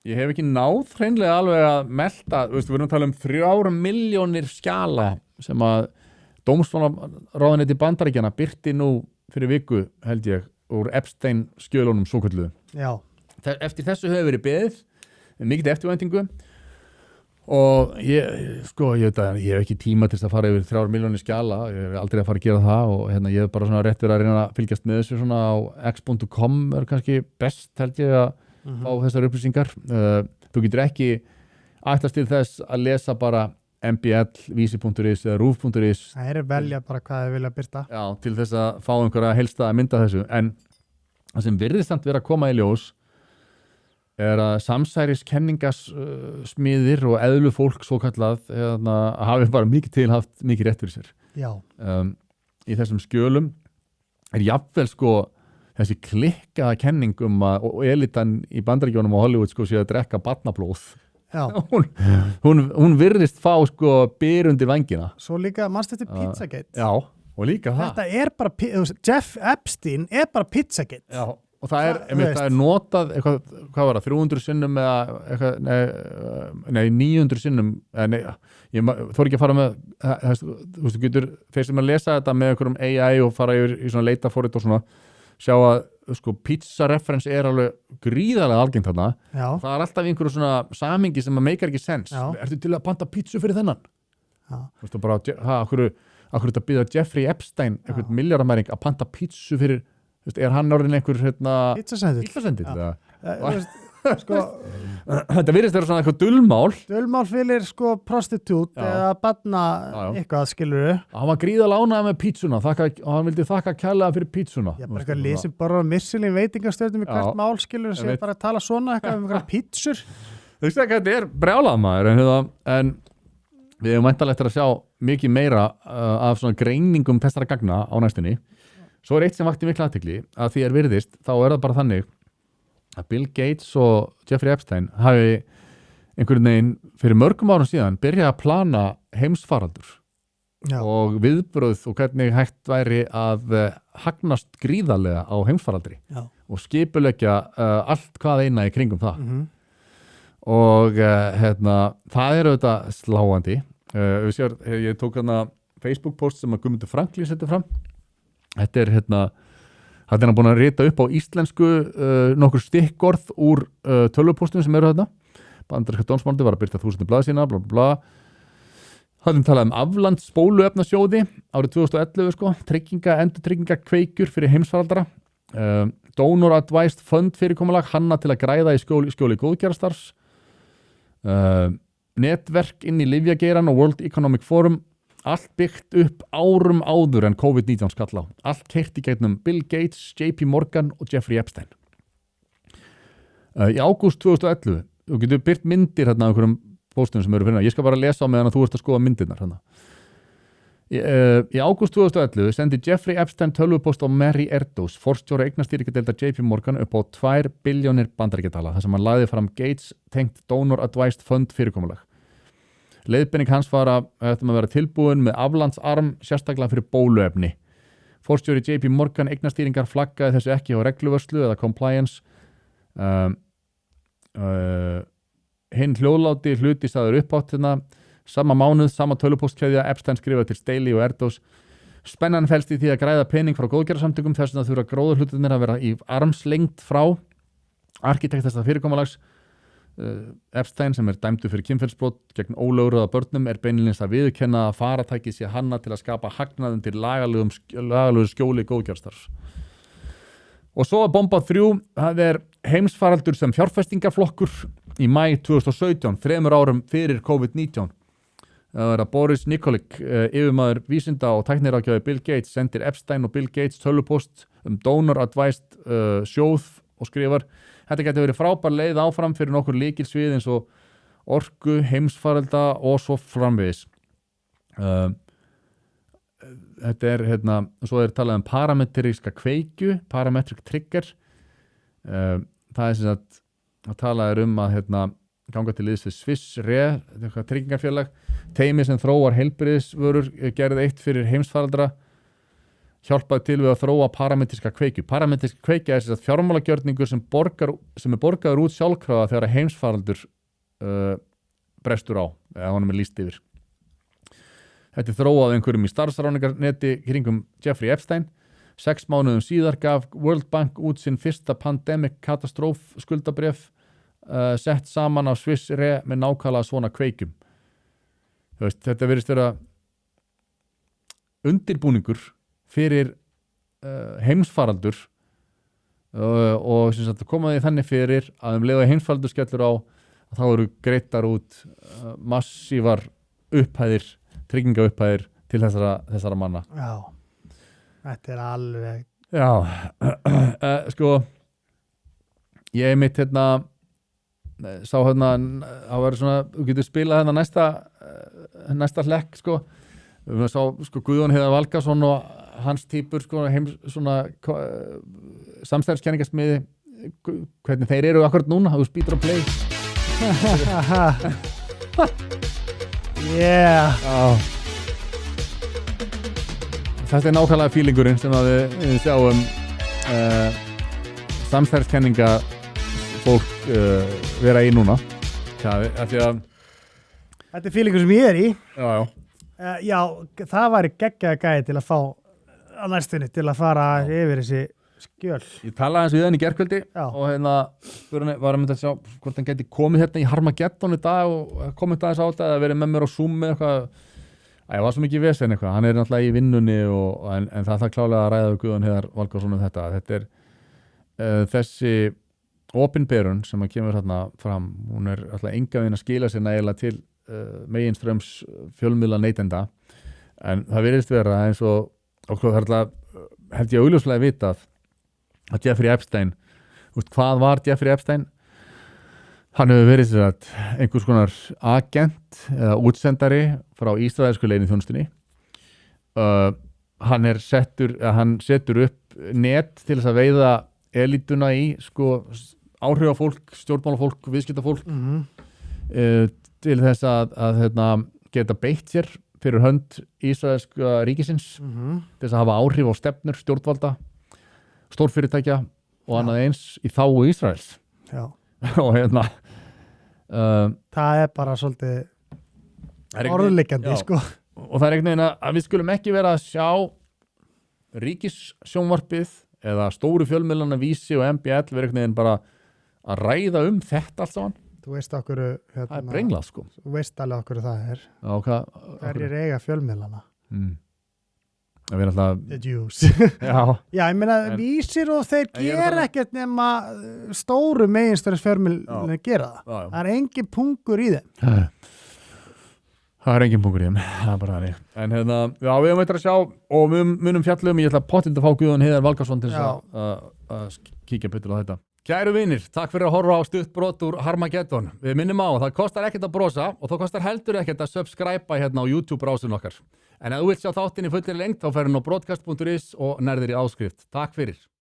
ég hef ekki náð hreinlega alveg að melta, við erum að tala um 3 milljónir skjala sem að dómsmálaráðuneytið Bandaríkjanna birti nú fyrir viku, held ég, úr Epstein skjölunum svokölluðu. Já. Eftir þessu hefur verið beðið, mikið eftirvæntingu og ég veit að ég hef ekki tíma til þess að fara yfir 3 milljónir skjala, ég hef aldrei að fara að gera það og ég hef bara svona rétt verið að reyna að fylgjast með þessu svona á x.com er kannski best held ég að fá þessar upplýsingar. Þú getur ekki ætlast til þess að lesa bara MBL, vísi.is eða rúf.is. Það er velja bara hvað þau vilja birta. Já, til þess að fá einhverja helsta að mynda þessu. En það sem virðist samt vera að koma í ljós er að samsæriskenningasmiðir og eðlu fólk svo kallað hafi bara mikið haft mikið rétt fyrir sér. Já. Í þessum skjölum er jafnvel þessi klikkaða kenning og elitan í Bandaríkjónum og Hollywood sé að drekka barnablóð. Já. Hún virðist fá byr undir vængina. Svo líka, manstu þetta Pizzagate? Já, og líka það. Þetta er bara, Jeff Epstein er bara Pizzagate. Já, og það er notað, hvað var það, 300 sinnum eða 900 sinnum, ég þór ekki að fara með, þú getur, þeir sem að lesa þetta með einhverjum AI og fara yfir í svona leitaforrit og svona, sjá að pizza reference er alveg gríðarlega algengt þarna. Já. Það er alltaf einhverju svona samingi sem að meikar ekki sens. Ertu til að panta pizzu fyrir þennan? Já. Þú veist bara, akkur þetta byggða Jeffrey Epstein, einhvern miljardamæring að panta pizzu fyrir, er hann orðin einhver pizzasendill? Þetta virðist vera svona eitthvað dulmál fyrir prostitút eða barna eitthvað, skilur hann var gríðarlega ánægður með pizzuna og hann vildi þakka kærlega fyrir pizzuna. Ég bara eitthvað lesið bara Michelin veitingastjörnum í hvert mál, skilur sem bara að tala svona eitthvað einhverja pizzur. Þú veist ekki að þetta er brjálað maður en við hefum væntanlegt að sjá mikið meira af svona greiningum þessara gagna á næstunni. Svo er eitt sem vakti mikla athygli að því virðist, þá er það bara þannig að Bill Gates og Jeffrey Epstein hafi einhvern veginn fyrir mörgum árum síðan byrjað að plana heimsfaraldur og viðbröð og hvernig hægt væri að hagnast gríðarlega á heimsfaraldri og skipuleggja allt hvað eina í kringum það. Og það er auðvitað sláandi. Ég tók Facebook post sem að Guðmundur Franklín setti fram. Þetta er hann búin að rita upp á íslensku nokkur stikkorð úr tölvupóstum sem eru þarna. Bandaríska dómsmálið var að birta 1000 blaðsíðna, bla bla bla. Hann talaði aflands bóluefnasjóði árið 2011, endurtryggingar kveikjur fyrir heimsfaraldara. Donor Advised Fund fyrirkomulag hanna til að græða í skjóli góðgerðarstarfs. Netverk inn í lyfjageirann og World Economic Forum. Allt byggt upp árum áður en COVID-19 skall á. Allt keyrt í gegnum Bill Gates, JP Morgan og Jeffrey Epstein. Í ágúst 2011, þú getur byrt myndir hérna af einhverjum póstum sem eru fyrir. Ég skal bara lesa á meðan að þú ert að skoða myndirnar hérna. Í ágúst 2011 sendi Jeffrey Epstein tölvupóst á Mary Erdoes, forstjóra eignastýringadeildar JP Morgan upp á 2 billjónir bandaríkjadala, þar sem hann lagði fram Gates tengt Donor Advised Fund fyrirkomulag. Leiðbeining hans var að vera tilbúin með aflandsarm sérstaklega fyrir bóluefni. Forstjóri JP Morgan eignastýringar flaggaði þessu ekki á regluvörslu eða compliance. Hinn hljóðláti hluti staður uppátt sama mánuð, sama tölupóstkeðja, Epstein skrifaði til Staley og Erdos. Spennan felst í því að græða pening frá góðgerðarsamtökum þess að þurfa gróðurhlutirnir að vera í armslengd frá arkitekt þessa fyrirkomulags. Epstein sem er dæmdur fyrir kynferðisbrot gegn ólögráða börnum er beinlínis að viðurkenna að faratækið sé hanna til að skapa hagnað undir lagalegu skjóli góðgerðarstarfs. Og svo að bomba 3, það er heimsfaraldur sem fjárfestingarflokkur í maí 2017, 3 árum fyrir COVID-19. Það er að Boris Nikolic, yfirmaður vísinda og tækniráðgjafi Bill Gates, sendir Epstein og Bill Gates tölvupóst Donor Advised sjóð og skrifar: Þetta getur verið frábær leið áfram fyrir nokkur lykilsvið eins og orku, heimsfaralda og svo framvegis. Þetta er, svo er talað um parametríska kveikju, parametric trigger. Það er sem sagt, að talað að ganga til liðs við Swiss Re, tryggingafélag, teymi sem þróar heilbrigðisvörur, gerði eitt fyrir heimsfaraldra. hjálpaði til við að þróa parametriska kveikju. Parametriska kveikja er fjármálagjörningur sem er borgaður út sjálfkrafa þegar heimsfaraldur brestur á, eða honum er lýst yfir. Þetta er þróað einhverjum í starfsráningarneti kringum Jeffrey Epstein. 6 mánuðum síðar gaf World Bank út sinn fyrsta pandemic katastróf skuldabréf sett saman af Swiss Re með nákvæmlega svona kveikjum. Þetta virðist vera undirbúningur fyrir heimsfaraldur og sem sagt komaði þannig fyrir að leið að heimsfaraldur skellur á að þá eru greiddar út massívar upphæðir, tryggingaupphæðir til þessara manna. Já, þetta er alveg... Já, sko, ég mitt sá að vera svona, þú getur spilað næsta hlekk, sko. Við sá, sko, Guðjón Heiðar Valgarðsson og hans týpur, sko, svona samstæðiskenningasmiði, hvernig þeir eru akkurat núna, þú spýtur á play. Yeah. Þetta er nákvæmlega fílingurinn sem að við sjáum samstæðiskenninga fólk vera í núna. Þetta er fílingur sem ég er í. Já. Já, það væri geggjaða gæði til að fá á næstunni til að fara yfir þessi skjöl. Ég talaði eins við hann í gærkvöldi og var að mynda að sjá hvort hann geti komið í Harmageddon í dag og komið aðeins á þetta eða verið með mér á Zoom með eitthvað. Það var svo mikið vesen eitthvað. Hann er náttúrulega í vinnunni en það klálega að ræða við Guðjón Heiðar Valgarðsson þetta. Þetta er þessi opinberun sem að kemur þarna fram. Hún er alltaf enga veginn að skila sér nægilega til meginströms fjölmiðla neytenda. En það virðist vera eins og það er alltaf, held ég augljóslega vitað að Jeffrey Epstein, hvað var Jeffrey Epstein? Hann hefur verið einhvers konar agent eða útsendari frá ísraelsku leyniþjónustunni. Hann setur upp net til þess að veiða elítuna í, sko, áhrifafólk, stjórnmálafólk, viðskiptafólk til þess að geta beitt sér fyrir hönd ísraelska ríkisins til þess að hafa áhrif á stefnur stjórnvalda, stórfyrirtækja og annað eins í þágu Ísraels. Já. Og það er bara svolítið orðliggjandi, sko. Og það er einhvern veginn að við skulum ekki vera að sjá ríkissjónvarpið eða stóru fjölmiðlana Vísi og MBL vera einhvern veginn bara að ræða þetta allt saman. Þú veist okkur það er brenglað, sko. Þú veist alveg okkur það er. Hverjir eiga fjölmiðlana? Það er alltaf... The Jews. Já, ég meina, Vísir og þeir gera ekkert nema stóru meginstöðis fjölmiðlana gera það. Það er engin pungur í þeim. Það er engin pungur í þeim. Það er bara þannig. En já, við höfum eitthvað að sjá og við munum fjallum. Ég ætla pottind að fá Guðjón Heiðar Valgarðsson til að kíkja betur á þetta. Kæru vinir, takk fyrir að horfa á stuttbrot úr Harmageddon. Við minnum á, það kostar ekkert að brosa og það kostar heldur ekkert að subscribe hérna á YouTube-brásun okkar. En ef þú vilt sjá þáttinn í fullri lengd, þá ferðu á broadcast.is og nærðir í áskrift. Takk fyrir.